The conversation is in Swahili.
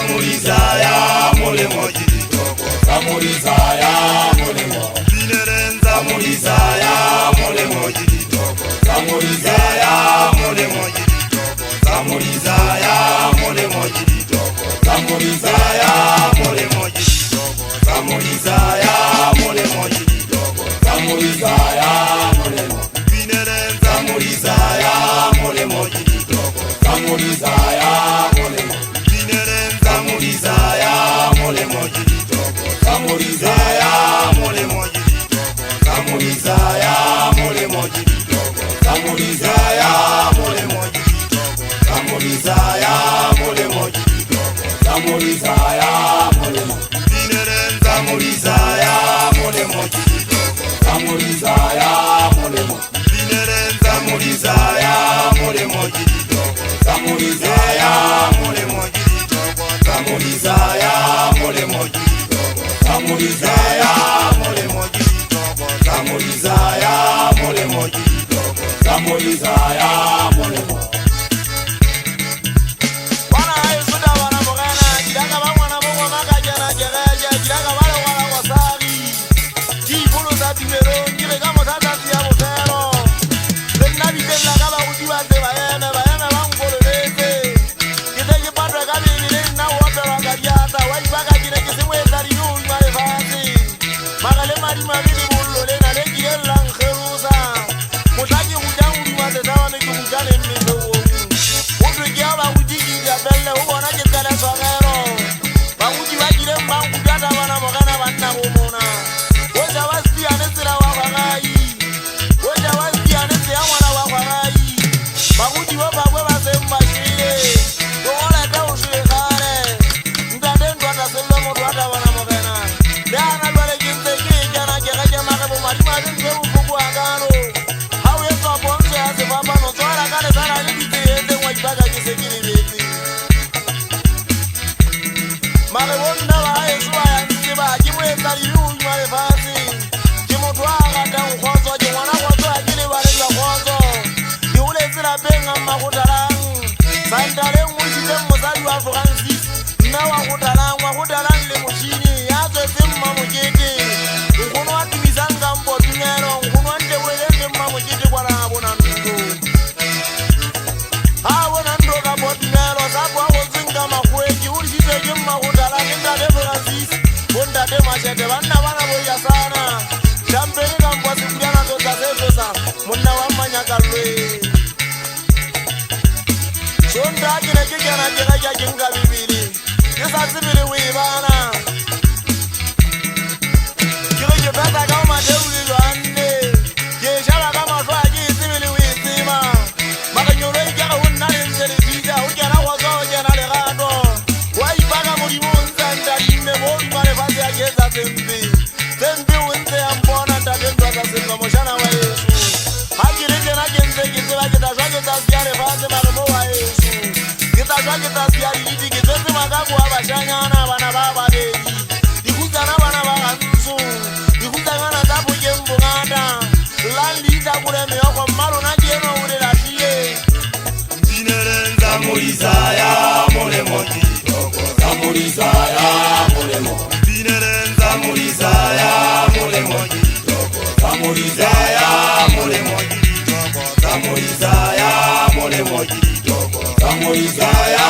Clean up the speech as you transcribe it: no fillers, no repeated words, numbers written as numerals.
Zamurizaya mulemo jiditoko. Zamurizaya mulemo. Zamurizaya mulemo jiditoko. Zamurizaya mulemo jiditoko. Zamurizaya mulemo jiditoko. Zamurizaya mulemo jiditoko. Zamurizaya mulemo jiditoko. Zamurizaya mulemo. Zamurizaya mulemo jiditoko. Zamurizaya mulemo. Zamurizaya mulemo jiditoko. Zamurizaya mulemo jiditoko. Zamurizaya mulemo jiditoko. Zamurizaya mulemo jiditoko. Zamurizaya mulemo jiditoko. Zamurizaya mulemo. Zamurizaya mulemo jiditoko. Zamurizaya mulemo. Zamurizaya mulemo jiditoko. Zamurizaya mulemo jiditoko. Zamurizaya mulemo jiditoko. Zamurizaya mulemo jiditoko. Zamurizaya mulemo jiditoko. Zamurizaya mulemo. Wana ayusuda wana mugana jidaka bamwana mungu makajana jereje jidaka wale wala wasari jibulu zati mero njire kama tata siya mutero Nabi tella kaba kujiwa te bayene bangololeze Kite jipatwe kabi nile na wote wakajata Wajibaka jine kisimwe zari yui marefasi Makale mari mabini bulole na leki yela nkherusa Mutaji kujangu liwate tawa niki kujane mnife uomu Utu ikiaba kujiki ya belle huko na kitele songero Bakuji wajire mbangu jata wana mogana wana kumuna Oja wasti anesira wakangai Oja wasti anesira wakangai Bakuji wapakwe basemba shire Dole tau shire kare Ndadendo ata sembe modu ata wana mogana Dana lwale jinte kijana jekeje makebu marima zimbe ufuku agano Hau yesu aponse ase papa no Swara kare sana libiti eze wajibaka kisekiri beti Makebonda wa yesu wa yanzike ba Jimwe tari yu nyumare fasi Jimotwaka tangu kwanzo Jimwana kwanzo akili warenga kwanzo Yule zira benga makutalangu Santale mwishite mozali wa Francis Nawa kutalangu le mushini Yazo zimma mujiti Nkuno wati mizanga mbo tunero Nkuno wante welende mma mujiti kwa rabu na nungu Hawa na ndo kabo tunero Sabu hawo zinga makweji Urishite jimma kutalangu Ndade Francis Bundade machete Banda wana boya sana Champeni kambwa sikuriana toza sefesa Muna wamanya kalwe Shonda kine kikena kika kinga bibili Kisa sibili wibana Kile kipeta kama teuli luande Kishaba kama fwa kisibili wisima Maka nyoro ikaka unani mseli tija Ujana wazo ujana legato Waipaka murimunza ndalime Boli mare fasi ya keza sembi Sembi unze ya mbona Ndadendo ata semba moshana wa Yesu Hakilike na kenze kisiba kitashwa kitasiare fasi makemo wa Yesu Kitashwa kitasiare liti kitesi makabu wa bashanyana Bana baba bebi Ikuzana bana baka nsu Ikuzana tabu jembu ngata Landi ita kure miyoko malu na jeno ure la shie Zamurizaya mulemo jiditoko. Zamurizaya mulemo. Zamurizaya mulemo jiditoko. Zamurizaya mulemo jiditoko. Zamurizaya mulemo jiditoko. Zamurizaya